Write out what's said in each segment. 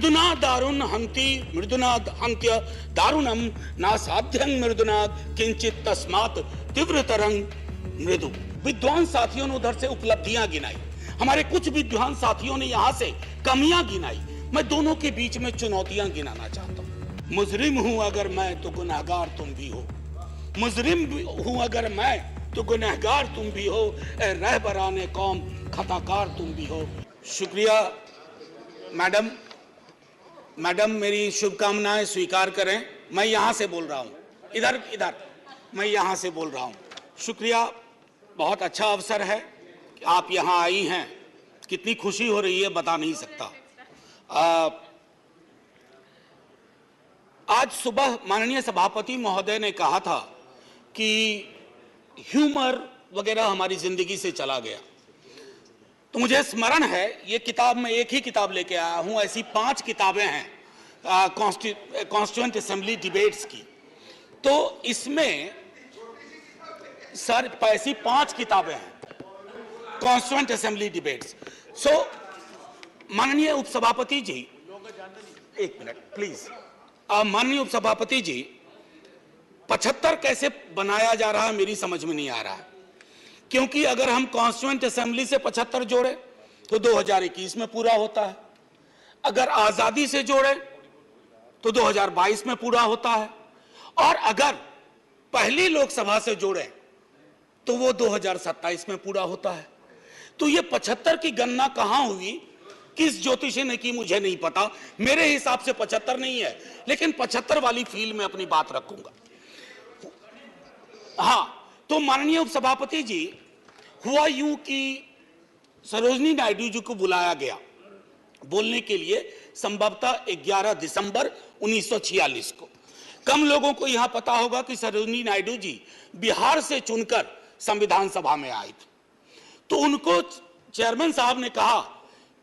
मृदुना दारुण हंति मृदुना हंत्य दारुणम नासाध्यं मृदुना किंचित तस्मात् तीव्रतरं मृदु। विद्वान साथियों ने उधर से उपलब्धियां गिनाई, हमारे कुछ विद्वान साथियों ने यहां से कमियां गिनाई। मैं दोनों के बीच में चुनौतियां गिनाना चाहता हूं। मुजरिम हूं अगर मैं तो गुनहगार तुम भी हो, मुजरिम हूं अगर मैं तो गुनहगार तुम भी हो, ए रहबराने कौम खताकार तुम भी हो। शुक्रिया मैडम। मैडम मेरी शुभकामनाएं स्वीकार करें। मैं यहां से बोल रहा हूं, इधर इधर मैं यहां से बोल रहा हूं। शुक्रिया, बहुत अच्छा अवसर है कि आप यहां आई हैं। कितनी खुशी हो रही है बता नहीं सकता। आज सुबह माननीय सभापति महोदय ने कहा था कि ह्यूमर वगैरह हमारी जिंदगी से चला गया, तो मुझे स्मरण है ये किताब में एक ही किताब लेके आया हूं। ऐसी 5 किताबें हैं कॉन्स्टिट्यूएंट असेंबली डिबेट्स की। तो इसमें सर ऐसी 5 किताबें हैं कॉन्स्टिट्यूएंट असेंबली डिबेट्स। सो माननीय उपसभापति जी, एक मिनट प्लीज। माननीय उपसभापति जी, 75 कैसे बनाया जा रहा है मेरी समझ में नहीं आ रहा है, क्योंकि अगर हम कॉन्स्टिट्यूएंट असेंबली से 75 जोड़े तो 2021 में पूरा होता है, अगर आजादी से जोड़े तो 2022 में पूरा होता है, और अगर पहली लोकसभा से जोड़े तो वो 2027 में पूरा होता है। तो ये 75 की गणना कहां हुई, किस ज्योतिषी ने की मुझे नहीं पता। मेरे हिसाब से 75 नहीं है, लेकिन 75 वाली फील में अपनी बात रखूंगा। हां, तो माननीय उपसभापति जी, हुआ यूं कि सरोजिनी नायडू जी को बुलाया गया बोलने के लिए संभवतः 11 दिसंबर 1946 को। कम लोगों को यहां पता होगा कि सरोजिनी नायडू जी बिहार से चुनकर संविधान सभा में आई थी। तो उनको चेयरमैन साहब ने कहा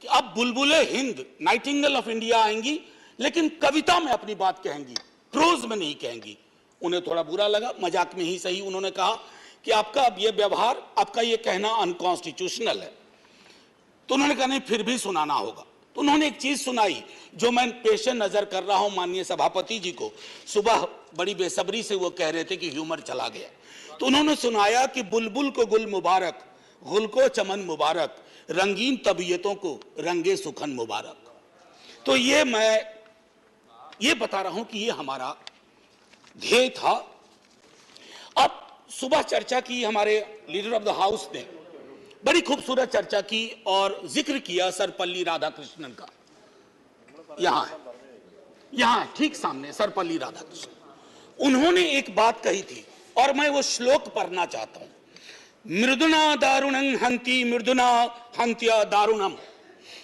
कि अब बुलबुले हिंद, नाइटिंगेल ऑफ इंडिया आएंगी, लेकिन कविता में अपनी बात कहेंगी, प्रोज में नहीं कहेंगी। उन्हें थोड़ा बुरा लगा, मजाक में ही सही। उन्होंने कहा कि आपका अब ये व्यवहार, आपका ये कहना अनकॉन्स्टिट्यूशनल है। तो उन्होंने कहा नहीं, फिर भी सुनाना होगा। तो उन्होंने एक चीज सुनाई जो मैं पेश नजर कर रहा हूं माननीय सभापति जी को। सुबह बड़ी बेसब्री से वो कह रहे थे कि ह्यूमर चला गया, तो उन्होंने सुनाया कि बुलबुल को गुल मुबारक, गुल को चमन मुबारक, रंगीन तबीयतों को रंगे सुखन मुबारक। तो ये मैं ये बता रहा हूं कि ये हमारा ध्येय था। अब सुबह चर्चा की, हमारे लीडर ऑफ द हाउस ने बड़ी खूबसूरत चर्चा की और जिक्र किया सर्वपल्ली राधाकृष्णन का। यहां ठीक सामने सर्वपल्ली राधाकृष्णन। उन्होंने एक बात कही थी और मैं वो श्लोक पढ़ना चाहता हूं। मृदुना दारुणं हंति मृदुना हंत्य दारुणम,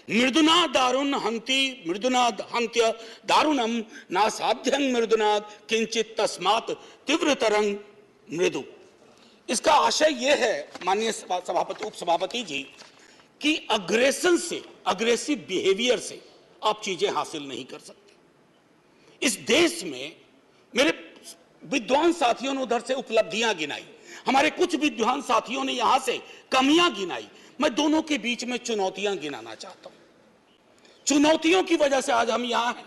मृदुना दारुण हंति मृदुना हंत्य दारुणम नासाध्यं मृदुना किंचित तस्मात् तीव्रतरं मृदु। इसका आशय यह है माननीय सभापति उपसभापति जी कि अग्रेशन से, अग्रेसिव बिहेवियर से आप चीजें हासिल नहीं कर सकते। इस देश में मेरे विद्वान साथियों ने उधर से उपलब्धियां गिनाई, हमारे कुछ विद्वान साथियों ने यहां से कमियां गिनाई। मैं दोनों के बीच में चुनौतियां गिनाना चाहता हूं। चुनौतियों की वजह से आज हम यहां हैं,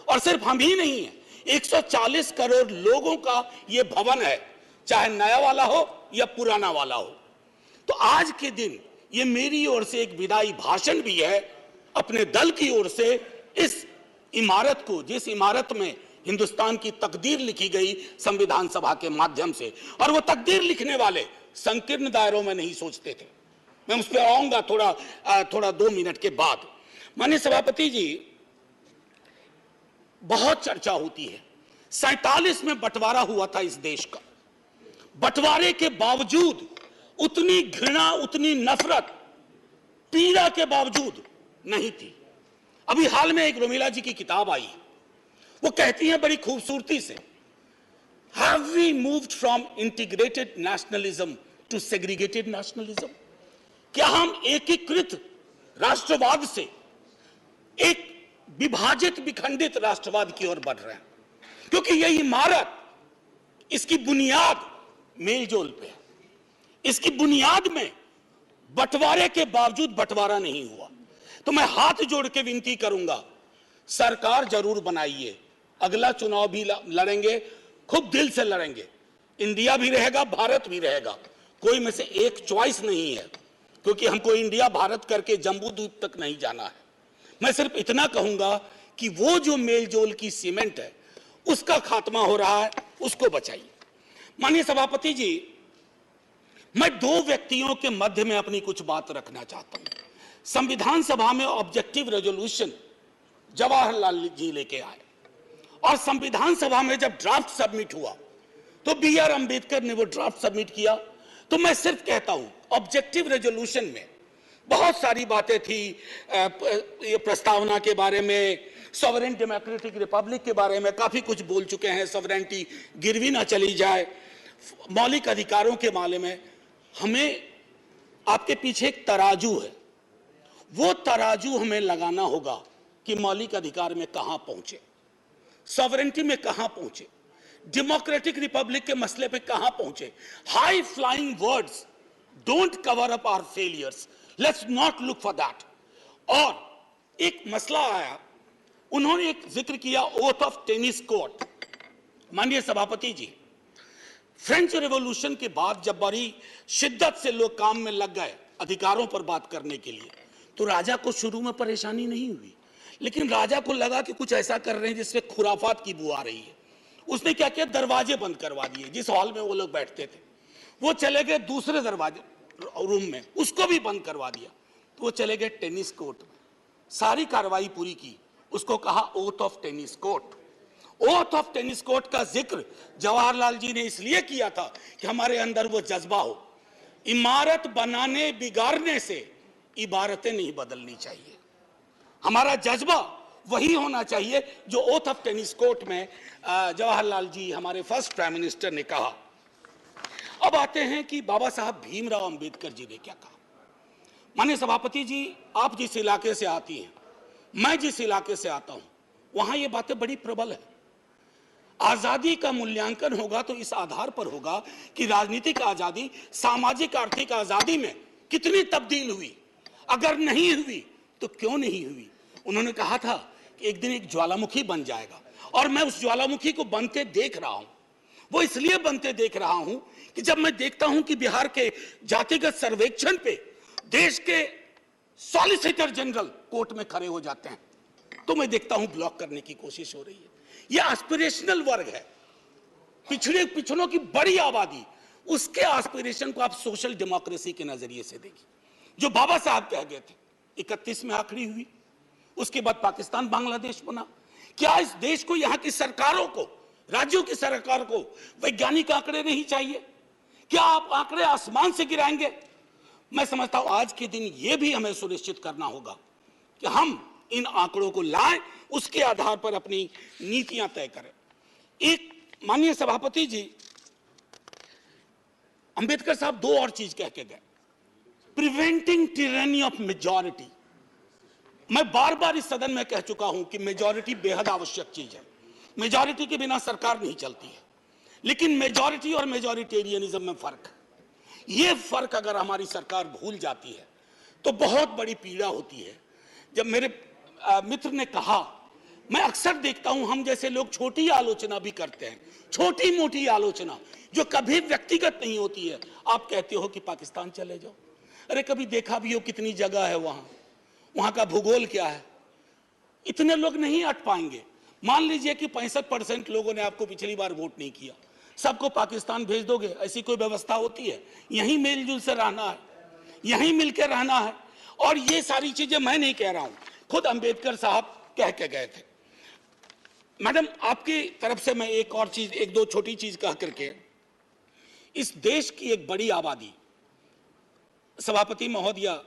और सिर्फ हम ही नहीं हैं, 140 करोड़ लोगों का यह भवन है, चाहे नया वाला हो या पुराना वाला हो। तो आज के दिन ये मेरी ओर से एक विदाई भाषण भी है, अपने दल की ओर से, इस इमारत को, जिस इमारत में हिंदुस्तान की तकदीर लिखी गई संविधान सभा के माध्यम से, और वो तकदीर लिखने वाले संकीर्ण दायरों में नहीं सोचते थे। मैं उस पर आऊंगा थोड़ा 2 मिनट के बाद। माननीय सभापति जी, बहुत चर्चा होती है, 47 में बंटवारा हुआ था इस देश का। बंटवारे के बावजूद उतनी घृणा, उतनी नफरत, पीड़ा के बावजूद नहीं थी। अभी हाल में एक रोमिला जी की किताब आई, वो कहती हैं बड़ी खूबसूरती से, have we moved from integrated nationalism to segregated nationalism? क्या हम एकीकृत राष्ट्रवाद से एक विभाजित, विखंडित राष्ट्रवाद की ओर बढ़ रहे हैं? क्योंकि यह इमारत, इसकी बुनियाद मेलजोल पे है, इसकी बुनियाद में बंटवारे के बावजूद बंटवारा नहीं हुआ। तो मैं हाथ जोड़ के विनती करूंगा सरकार जरूर बनाइए, अगला चुनाव भी लड़ेंगे, खूब दिल से लड़ेंगे। इंडिया भी रहेगा, भारत भी रहेगा, कोई में से एक चॉइस नहीं है, क्योंकि हमको इंडिया भारत करके जम्बू द्वीप तक नहीं जाना है। मैं सिर्फ इतना कहूंगा कि वो जो मेलजोल की सीमेंट है उसका खात्मा हो रहा है, उसको बचाइए। माननीय सभापति जी, मैं दो व्यक्तियों के मध्य में अपनी कुछ बात रखना चाहता हूं। संविधान सभा में ऑब्जेक्टिव रेजोल्यूशन जवाहरलाल जी लेके आए और संविधान सभा में जब ड्राफ्ट सबमिट हुआ तो बी.आर. अंबेडकर ने वो ड्राफ्ट सबमिट किया। तो मैं सिर्फ कहता हूं, ऑब्जेक्टिव रेजोल्यूशन में बहुत सारी बातें थी, ये प्रस्तावना के बारे में, सॉवरेन डेमोक्रेटिक रिपब्लिक के बारे में काफी कुछ बोल चुके हैं, सॉवरेनिटी गिरवी ना चली जाए, मौलिक अधिकारों के मामले में। हमें आपके पीछे एक तराजू है, वो तराजू हमें लगाना होगा कि मौलिक अधिकार में कहां पहुंचे, सॉवरेनिटी में कहां पहुंचे, डेमोक्रेटिक रिपब्लिक के मसले पे कहां पहुंचे। High flying words don't cover up our failures, let's not look for that. और एक मसला आया, उन्होंने एक जिक्र किया ओथ ऑफ टेनिस कोर्ट। माननीय सभापति जी, फ्रेंच रेवोल्यूशन के बाद जब बड़ी शिद्दत से लोग काम में लग गए अधिकारों पर बात करने के लिए, तो राजा को शुरू में परेशानी नहीं हुई, लेकिन राजा को लगा कि कुछ ऐसा कर रहे हैं जिससे खुराफात की बू आ रही है। उसने क्या किया, दरवाजे बंद करवा दिए। जिस हॉल में वो लोग बैठते थे वो चले गए दूसरे दरवाजे रूम में, उसको भी बंद करवा दिया। तो वो चले गए टेनिस कोर्ट में, सारी कार्रवाई पूरी की, उसको कहा oath of tennis court. Oath of tennis court का जिक्र जवाहरलाल जी ने इसलिए किया था कि हमारे अंदर वो जज्बा हो, इमारत बनाने बिगाड़ने से इबारतें नहीं बदलनी चाहिए। हमारा जज्बा वही होना चाहिए जो ओथ ऑफ टेनिस कोर्ट में जवाहरलाल जी, हमारे फर्स्ट प्राइम मिनिस्टर, ने कहा। अब आते हैं कि बाबा साहब भीमराव अंबेडकर जी ने क्या कहा। माननीय सभापति जी, आप जिस इलाके से आती हैं, मैं जिस इलाके से आता हूं, वहां ये बातें बड़ी प्रबल है। आजादी का मूल्यांकन होगा तो इस आधार पर होगा कि राजनीतिक आजादी, सामाजिक आर्थिक आजादी में कितनी तब्दील हुई। अगर नहीं हुई तो क्यों नहीं हुई। उन्होंने कहा था कि एक दिन एक ज्वालामुखी बन जाएगा, और मैं उस ज्वालामुखी को बनते देख रहा हूं। वो इसलिए बनते देख रहा हूं कि जब मैं देखता हूं कि बिहार के जातिगत सर्वेक्षण पे देश के सॉलिसिटर जनरल कोर्ट में खड़े हो जाते हैं, तो मैं देखता हूं ब्लॉक करने की कोशिश हो रही है। यह एस्पिरेशनल वर्ग है, पिछड़ों की बड़ी आबादी, उसके एस्पिरेशन को आप सोशल डेमोक्रेसी के नजरिए से देखिए। जो बाबा साहब कह गए थे 31 में आखिरी हुई, उसके बाद पाकिस्तान बांग्लादेश बना। क्या इस देश को, यहां की सरकारों को, राज्यों की सरकार को वैज्ञानिक आंकड़े नहीं चाहिए? क्या आप आंकड़े आसमान से गिराएंगे? मैं समझता हूं आज के दिन यह भी हमें सुनिश्चित करना होगा कि हम इन आंकड़ों को लाएं, उसके आधार पर अपनी नीतियां तय करें। एक माननीय सभापति जी, अंबेडकर साहब दो और चीज कह के गए, प्रिवेंटिंग टिरनी ऑफ मेजॉरिटी। मैं बार बार इस सदन में कह चुका हूं कि मेजॉरिटी बेहद आवश्यक चीज है, मेजॉरिटी के बिना सरकार नहीं चलती है, लेकिन मेजॉरिटी और मेजॉरिटेरियनिज्म में फर्क है। यह फर्क अगर हमारी सरकार भूल जाती है तो बहुत बड़ी पीड़ा होती है। जब मेरे मित्र ने कहा, मैं अक्सर देखता हूं हम जैसे लोग छोटी आलोचना भी करते हैं, छोटी मोटी आलोचना जो कभी व्यक्तिगत नहीं होती है। आप कहते हो कि पाकिस्तान चले जाओ, अरे कभी देखा भी हो कितनी जगह है वहां का भूगोल क्या है, इतने लोग नहीं अट पाएंगे। मान लीजिए कि 65% लोगों ने आपको पिछली बार वोट नहीं किया, सबको पाकिस्तान भेज दोगे? ऐसी कोई व्यवस्था होती है? यहीं मेलजुल से रहना है, यहीं मिलकर रहना है। और ये सारी चीजें मैं नहीं कह रहा हूं, खुद अंबेडकर साहब कह के गए थे। मैडम, आपकी तरफ से मैं एक और चीज, एक दो छोटी चीज कह करके, इस देश की एक बड़ी आबादी, सभापति महोदया,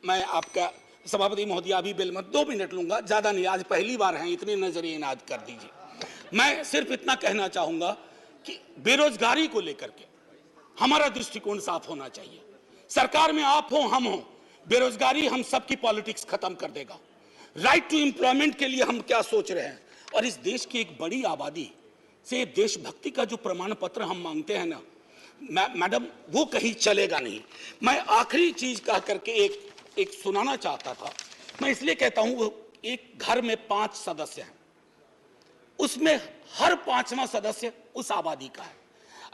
मैं आपका सभापति महोदया अभी बिल मत 2 मिनट लूंगा, ज्यादा नहीं, आज पहली बार हैं, इतने नजरिए इनाद कर दीजिए। मैं सिर्फ इतना कहना चाहूंगा कि बेरोजगारी को लेकर के हमारा दृष्टिकोण साफ होना चाहिए। सरकार में आप हो, हम हो, बेरोजगारी हम सबकी पॉलिटिक्स खत्म कर देगा। राइट टू एम्प्लॉयमेंट के लिए हम क्या सोच रहे हैं, और इस देश की एक बड़ी आबादी से देशभक्ति का जो प्रमाण पत्र हम मांगते हैं ना मैडम, वो कहीं चलेगा नहीं। मैं आखिरी चीज कह करके एक सुनाना चाहता था। मैं इसलिए कहता हूं, वो एक घर में 5 सदस्य हैं, उसमें हर 5वां सदस्य उस आबादी का है।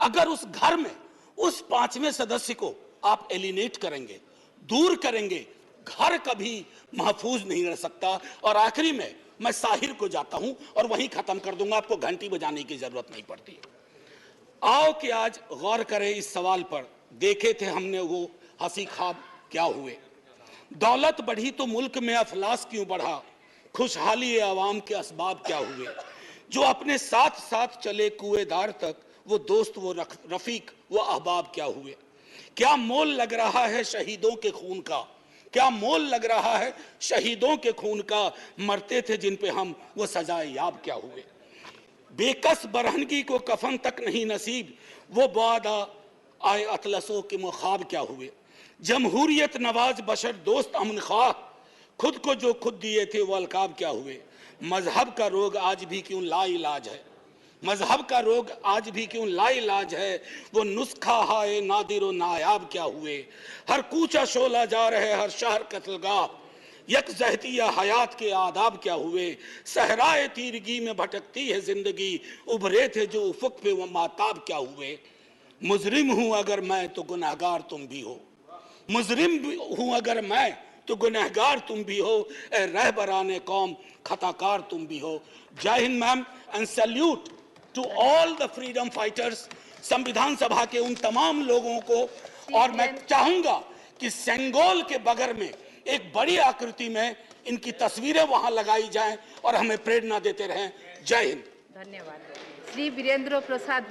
अगर उस घर में उस 5वें सदस्य को आप एलिनेट करेंगे, दूर करेंगे, घर कभी महफूज नहीं रह सकता। और आखिरी में मैं साहिर को जाता हूं और वहीं खत्म कर दूंगा, आपको घंटी बजाने की जरूरत नहीं पड़ती। आओ कि आज गौर करें इस सवाल पर। देखे थे हमने वो हंसी ख्वाब क्या हुए, दौलत बढ़ी तो मुल्क में अफलास क्यों बढ़ा, खुशहाली आवाम के असबाब क्या हुए, जो अपने साथ साथ चले कुएदार तक, वो दोस्त वो रफीक वो अहबाब क्या हुए। क्या मोल लग रहा है शहीदों के खून का, क्या मोल लग रहा है शहीदों के खून का, मरते थे जिन पे हम वो सजाए याब क्या हुए। बेकस बरहनगी को कफन तक नहीं नसीब, वो बादा आए अतलसों के मुखाब क्या हुए। जमहूरियत नवाज बशर दोस्त अमन ख्वाह, खुद को जो खुद दिए थे वो अलकाब क्या हुए। मजहब का रोग आज भी क्यों लाइलाज है, मजहब का रोग आज भी क्यों लाइलाज है, वो नुस्खा हाय नादिर नायाब क्या हुए। हर कूचा शोला जा रहे हर शहर कत्लगाह, यकजहतिया हयात के आदाब क्या हुए। सहराए तीरगी में भटकती है जिंदगी, उभरे थे जो उफक पे वो माताब क्या हुए। मुजरिम हूं अगर मैं तो गुनहगार तुम भी हो, मुजरिम हूं अगर मैं तो गुनहगार तुम भी हो, ए रहबराने कौम खताकार तुम भी हो। जय Hind ma'am, and salute to all the freedom fighters, संविधान सभा के उन तमाम लोगों को। और मैं चाहूंगा कि सेंगोल के बगर में एक बड़ी आकृति में इनकी तस्वीरें वहां लगाई जाएं और हमें प्रेरणा देते रहें। जय हिंद। धन्यवाद। श्री वीरेंद्र प्रसाद